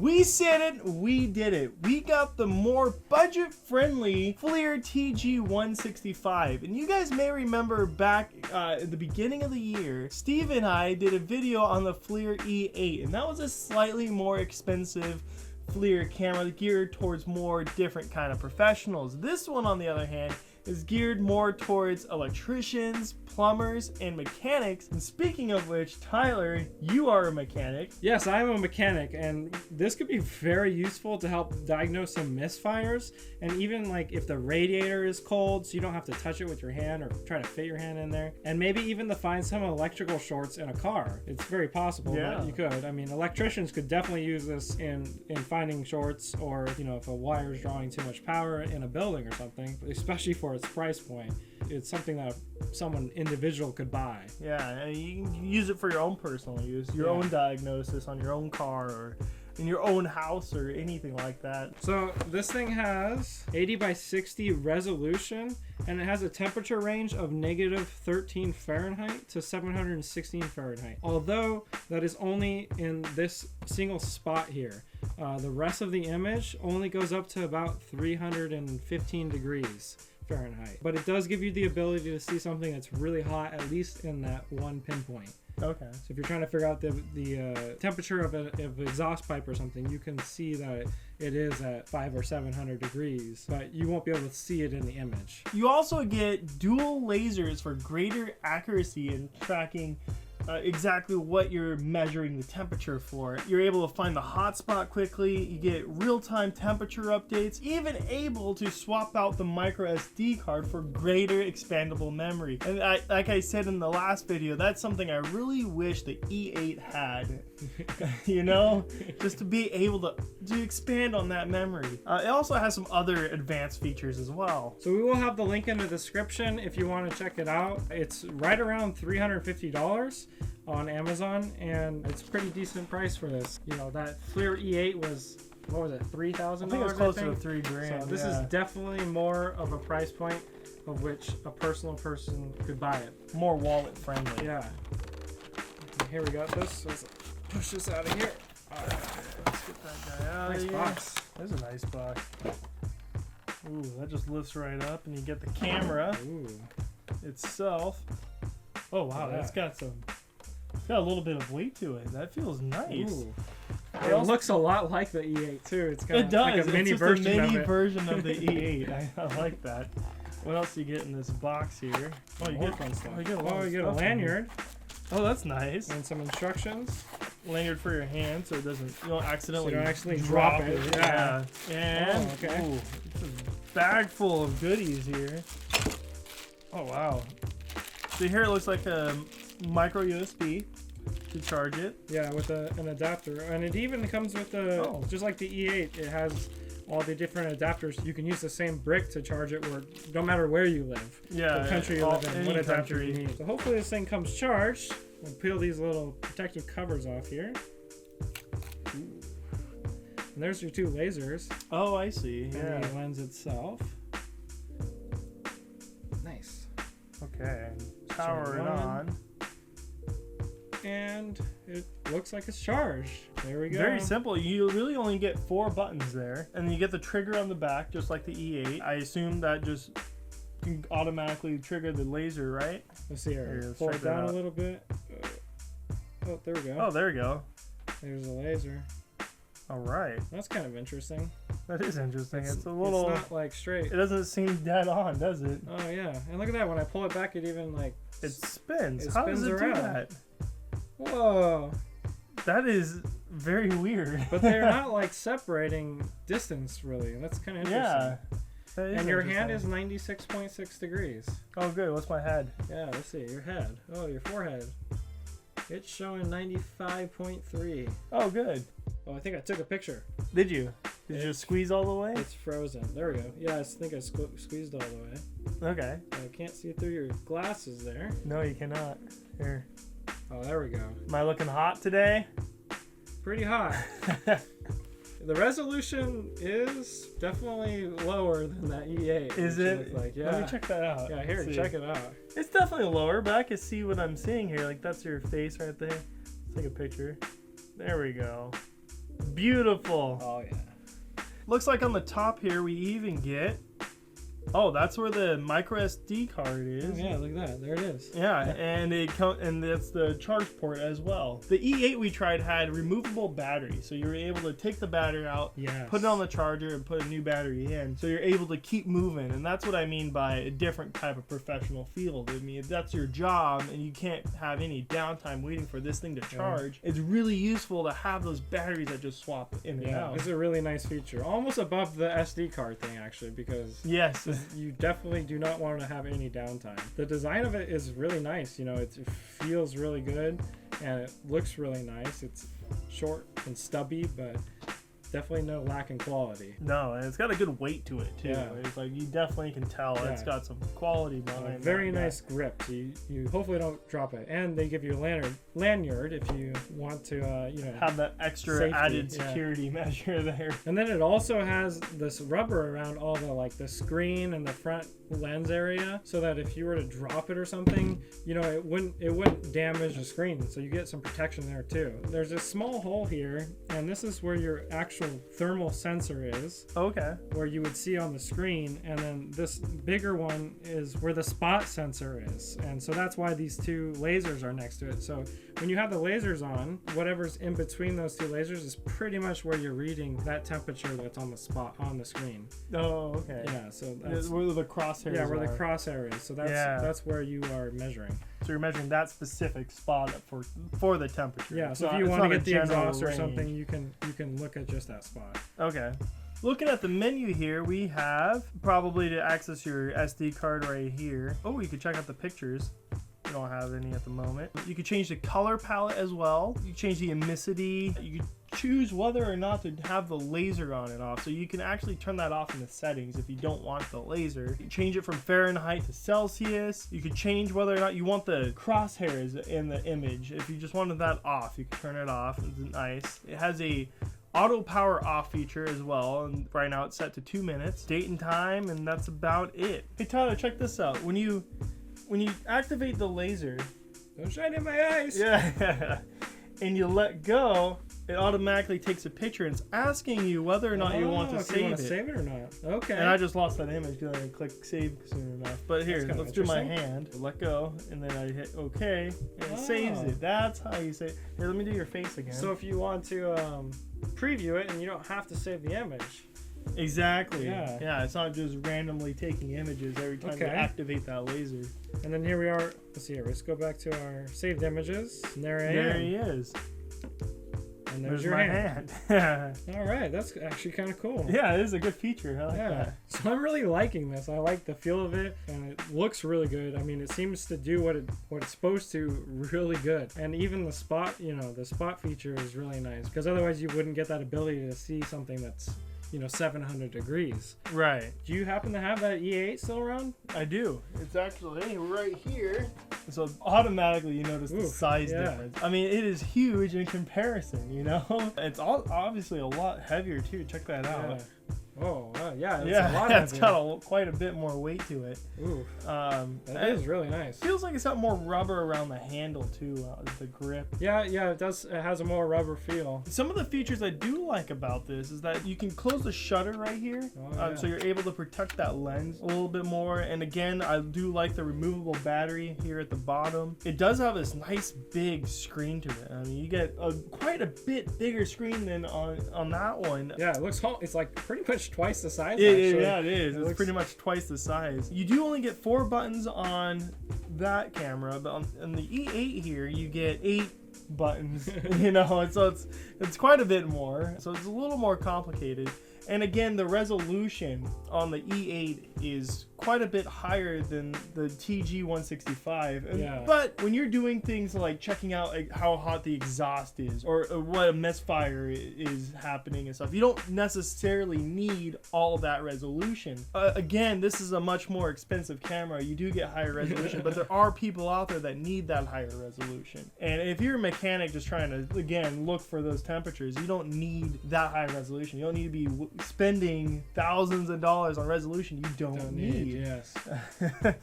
We said it, we did it. We got the more budget-friendly FLIR TG165. And you guys may remember back at the beginning of the year, Steve and I did a video on the FLIR E8, and that was a slightly more expensive FLIR camera geared towards more different kind of professionals. This one, on the other hand, is geared more towards electricians, plumbers, and mechanics. And speaking of which, Tyler, you are a mechanic. Yes, I'm a mechanic, and this could be very useful to help diagnose some misfires, and even like if the radiator is cold, so you don't have to touch it with your hand or try to fit your hand in there, and maybe even to find some electrical shorts in a car. It's very possible that you could. I mean, electricians could definitely use this in finding shorts, or you know, if a wire is drawing too much power in a building or something, especially for its price point. It's something that someone individual could buy. Yeah, and you can use it for your own personal use, your own diagnosis on your own car or in your own house or anything like that. So this thing has 80 by 60 resolution, and it has a temperature range of -13 Fahrenheit to 716 Fahrenheit. Although that is only in this single spot here. The rest of the image only goes up to about 315 degrees Fahrenheit. But it does give you the ability to see something that's really hot, at least in that one pinpoint. Okay. So if you're trying to figure out the temperature of an exhaust pipe or something, you can see that it is at 500 or 700 degrees, but you won't be able to see it in the image. You also get dual lasers for greater accuracy in tracking exactly what you're measuring the temperature for. You're able to find the hot spot quickly, you get real-time temperature updates, even able to swap out the micro SD card for greater expandable memory. And like I said in the last video, that's something I really wish the E8 had. You know, just to be able to expand on that memory. It also has some other advanced features as well. So we will have the link in the description if you want to check it out. It's right around $350 on Amazon, and it's a pretty decent price for this. You know, that FLIR E8 was, what was it, $3,000? I think it's closer to $3,000. So this is definitely more of a price point of which a personal person could buy it. More wallet friendly. Yeah. Here we got this. Let's push this out of here. All right, let's get that guy out of here. Box. That's a nice box. Ooh, that just lifts right up, and you get the camera itself. Oh wow, that's got a little bit of weight to it. That feels nice. Ooh. It looks a lot like the E8 too. It's kind of like a mini it's version a mini of it. version of the E8. I like that. What else do you get in this box here? Oh, you get fun stuff. You get a lanyard. Oh, that's nice. And some instructions. Lanyard for your hand, so you don't accidentally, drop it. Yeah. And okay. It's a bag full of goodies here. Oh wow. So here it looks like a micro USB to charge it. Yeah, with an adapter, and it even comes with just like the E8. It has all the different adapters. You can use the same brick to charge it, no matter where you live. Yeah, the country you live in, what adapter country. you need. So hopefully this thing comes charged. We'll peel these little protective covers off here. Ooh. And there's your two lasers. Oh, I see. And Yeah. the lens itself. Nice. Okay. Power it on. And it looks like it's charged. There we go. Very simple. You really only get 4 buttons there, and then you get the trigger on the back, just like the E8. I assume that just can automatically trigger the laser, right? Let's see here. Let's Pull check it that down out. a little bit. Oh, there we go. Oh, there we go. There's a laser. All right. That's kind of interesting. That is interesting. It's a little. It's not like straight. It doesn't seem dead on, does it? Oh yeah, and look at that. When I pull it back, it even like It spins. It How spins does it around. do that? Whoa. That is very weird. But they're not like separating distance really. That's kind of interesting. Yeah. That is And your hand is interesting. 96.6 degrees. Oh, good. What's my head? Yeah, let's see. Your head. Oh, your forehead. It's showing 95.3. Oh, good. Oh, I think I took a picture. Did you? Did you just squeeze all the way? It's frozen. There we go. Yeah, I think I squeezed all the way. Okay. I can't see through your glasses there. No, you cannot. Here. Oh, there we go. Am I looking hot today? Pretty hot. The resolution is definitely lower than that E8. Is it? Like, yeah. Let me check that out. Yeah, here, Let's check see. it out. It's definitely lower, but I can see what I'm seeing here. Like, that's your face right there. Let's take a picture. There we go. Beautiful. Oh yeah. Looks like on the top here we even get, oh, that's where the micro SD card is. Oh, yeah, look at that. There it is. Yeah, and and that's the charge port as well. The E8 we tried had removable battery, so you're able to take the battery out, Yes. put it on the charger, and put a new battery in. So you're able to keep moving, and that's what I mean by a different type of professional field. I mean, if that's your job and you can't have any downtime waiting for this thing to charge, it's really useful to have those batteries that just swap in and out. It's a really nice feature. Almost above the SD card thing, actually, because Yes. you definitely do not want to have any downtime. The design of it is really nice. You know, it feels really good and it looks really nice. It's short and stubby, but definitely no lack in quality. No, and it's got a good weight to it too. Yeah. It's like you definitely can tell it's got some quality behind. Very that. nice grip. So you hopefully don't drop it. And they give you a lanyard if you want to, have that extra safety, added security measure there. And then it also has this rubber around all the screen and the front lens area, so that if you were to drop it or something, it wouldn't damage the screen. So you get some protection there too. There's a small hole here, and this is where your actual thermal sensor is. Okay. Where you would see on the screen, and then this bigger one is where the spot sensor is. And so that's why these two lasers are next to it. So when you have the lasers on, whatever's in between those two lasers is pretty much where you're reading that temperature that's on the spot on the screen. Oh, okay. Yeah, so that's where the crosshairs where are. the crosshair is. So that's where you are measuring. So you're measuring that specific spot for the temperature. Yeah, so if you want to get the exhaust or something, you can look at just that spot. Okay. Looking at the menu here, we have probably to access your SD card right here. Oh, you can check out the pictures. We don't have any at the moment. You can change the color palette as well. You can change the emissivity. You can choose whether or not to have the laser on and off. So you can actually turn that off in the settings if you don't want the laser. You can change it from Fahrenheit to Celsius. You can change whether or not you want the crosshairs in the image. If you just wanted that off, you can turn it off. It's nice. It has a auto power off feature as well, and right now it's set to 2 minutes. Date and time, and that's about it. Hey Tyler, check this out. When you activate the laser, don't shine in my eyes. Yeah, and you let go, it automatically takes a picture and it's asking you whether or not you want to save it. Save it or not. Okay. And I just lost that image because I didn't click save soon enough. But here, let's do my hand. Let go, and then I hit OK, and it saves it. That's how you save. Here, let me do your face again. So if you want to preview it, and you don't have to save the image. Exactly. Yeah, it's not just randomly taking images every time you activate that laser. And then here we are. Let's see here. Let's go back to our saved images. And there he is. And there's your hand. All right, that's actually kind of cool. Yeah, it is a good feature. I like that. So I'm really liking this. I like the feel of it, and it looks really good. I mean, it seems to do what it's supposed to really good. And even the spot, the spot feature is really nice, because otherwise you wouldn't get that ability to see something that's 700 degrees. Right. Do you happen to have that E8 still around? I do. It's actually right here. So automatically you notice the size difference. I mean, it is huge in comparison, It's obviously a lot heavier too. Check that out. Oh, yeah, it's a lot it's got quite a bit more weight to it. Ooh, that is really nice. Feels like it's got more rubber around the handle too, the grip. Yeah, it does. It has a more rubber feel. Some of the features I do like about this is that you can close the shutter right here, so you're able to protect that lens a little bit more. And again, I do like the removable battery here at the bottom. It does have this nice big screen to it. I mean, you get quite a bit bigger screen than on that one. Yeah, it looks. It's like pretty much twice the size. Yeah, it is. It's pretty much twice the size. You do only get 4 buttons on that camera, but on the E8 here, you get 8 buttons. So it's quite a bit more. So it's a little more complicated. And again, the resolution on the E8 is quite a bit higher than the TG165. But when you're doing things like checking out how hot the exhaust is or what a misfire is happening and stuff, you don't necessarily need all that resolution. Again, this is a much more expensive camera. You do get higher resolution, but there are people out there that need that higher resolution. And if you're a mechanic just trying to, again, look for those temperatures, you don't need that high resolution. You don't need to be spending thousands of dollars on resolution you don't need. Yes. So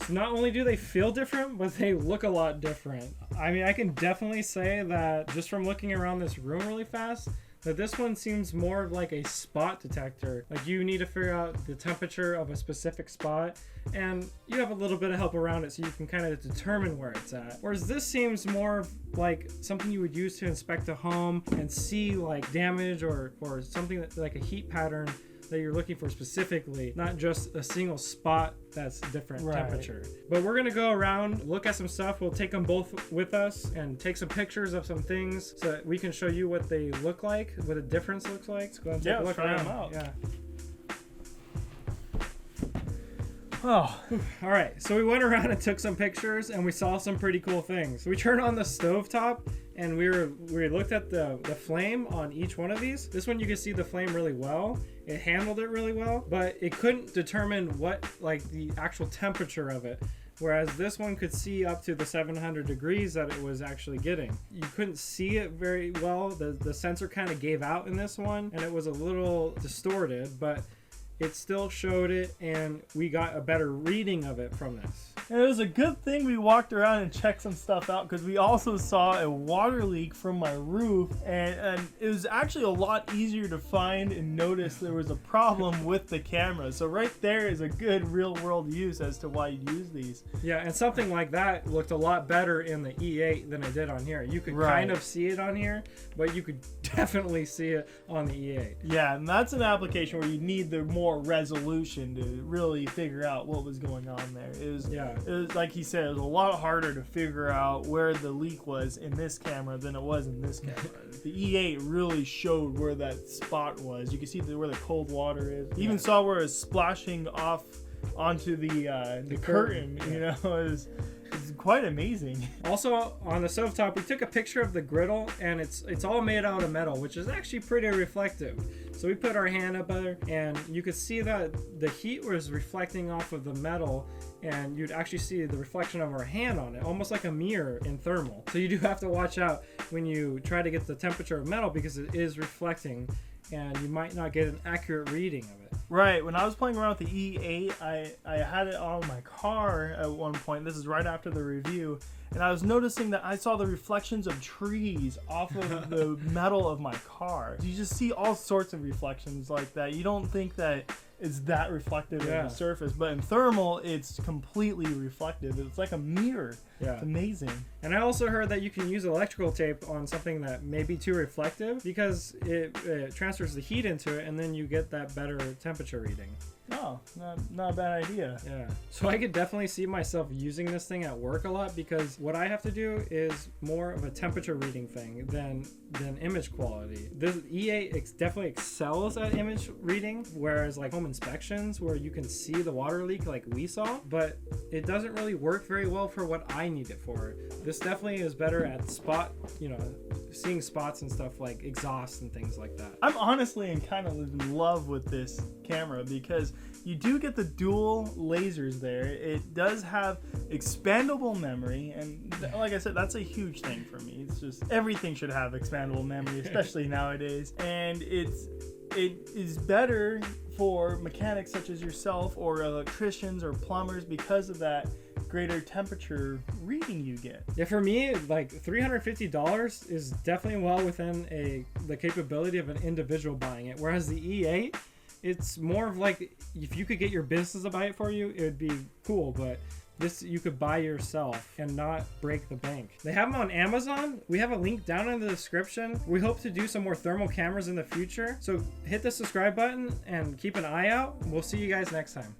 not only do they feel different, but they look a lot different. I mean, I can definitely say that just from looking around this room really fast, But this one seems more like a spot detector. Like you need to figure out the temperature of a specific spot, and you have a little bit of help around it so you can kind of determine where it's at. Whereas this seems more like something you would use to inspect a home and see like damage or something that, like a heat pattern that you're looking for specifically, not just a single spot that's different temperature. But we're gonna go around, look at some stuff. We'll take them both with us and take some pictures of some things so that we can show you what they look like, what the difference looks like. Let's go and take a look around. Them out. Yeah. Oh, all right. So we went around and took some pictures, and we saw some pretty cool things. We turned on the stovetop, and we looked at the flame on each one of these. This one you can see the flame really well. It handled it really well, but it couldn't determine what like the actual temperature of it. Whereas this one could see up to the 700 degrees that it was actually getting. You couldn't see it very well. The sensor kind of gave out in this one, and it was a little distorted, but it still showed it, and we got a better reading of it from this. And it was a good thing we walked around and checked some stuff out, because we also saw a water leak from my roof, and it was actually a lot easier to find and notice there was a problem with the camera. So right there is a good real world use as to why you use these. Yeah, and something like that looked a lot better in the E8 than it did on here. You could kind of see it on here, but you could definitely see it on the E8. Yeah, and that's an application where you need the more resolution to really figure out what was going on there. It was like he said, it was a lot harder to figure out where the leak was in this camera than it was in this camera. The E8 really showed where that spot was. You can see where the cold water is. You even saw where it was splashing off onto the curtain. You know, it's quite amazing. Also, on the stovetop, we took a picture of the griddle, and it's all made out of metal, which is actually pretty reflective. So we put our hand up there, and you could see that the heat was reflecting off of the metal, and you'd actually see the reflection of our hand on it, almost like a mirror in thermal. So you do have to watch out when you try to get the temperature of metal, because it is reflecting, and you might not get an accurate reading of it. Right, when I was playing around with the E8, I had it on my car at one point. This is right after the review, and I was noticing that I saw the reflections of trees off of the metal of my car. You just see all sorts of reflections like that. You don't think that it's that reflective of the surface, but in thermal, it's completely reflective. It's like a mirror. Yeah. It's amazing. And I also heard that you can use electrical tape on something that may be too reflective, because it transfers the heat into it, and then you get that better temperature reading. Oh, not a bad idea. Yeah. So I could definitely see myself using this thing at work a lot, because what I have to do is more of a temperature reading thing than image quality. This E8 definitely excels at image reading, whereas like home inspections where you can see the water leak like we saw, but it doesn't really work very well for what I need it for. This definitely is better at seeing spots and stuff like exhaust and things like that. I'm honestly kind of in love with this camera, because you do get the dual lasers there. It does have expandable memory, and like I said, that's a huge thing for me. It's just everything should have expandable memory, especially nowadays. And it is better for mechanics such as yourself, or electricians or plumbers, because of that greater temperature reading you get. Yeah, for me, like $350 is definitely well within the capability of an individual buying it. Whereas the E8, it's more of like, if you could get your business to buy it for you, it would be cool, but this you could buy yourself and not break the bank. They have them on Amazon. We have a link down in the description. We hope to do some more thermal cameras in the future, so hit the subscribe button and keep an eye out. We'll see you guys next time.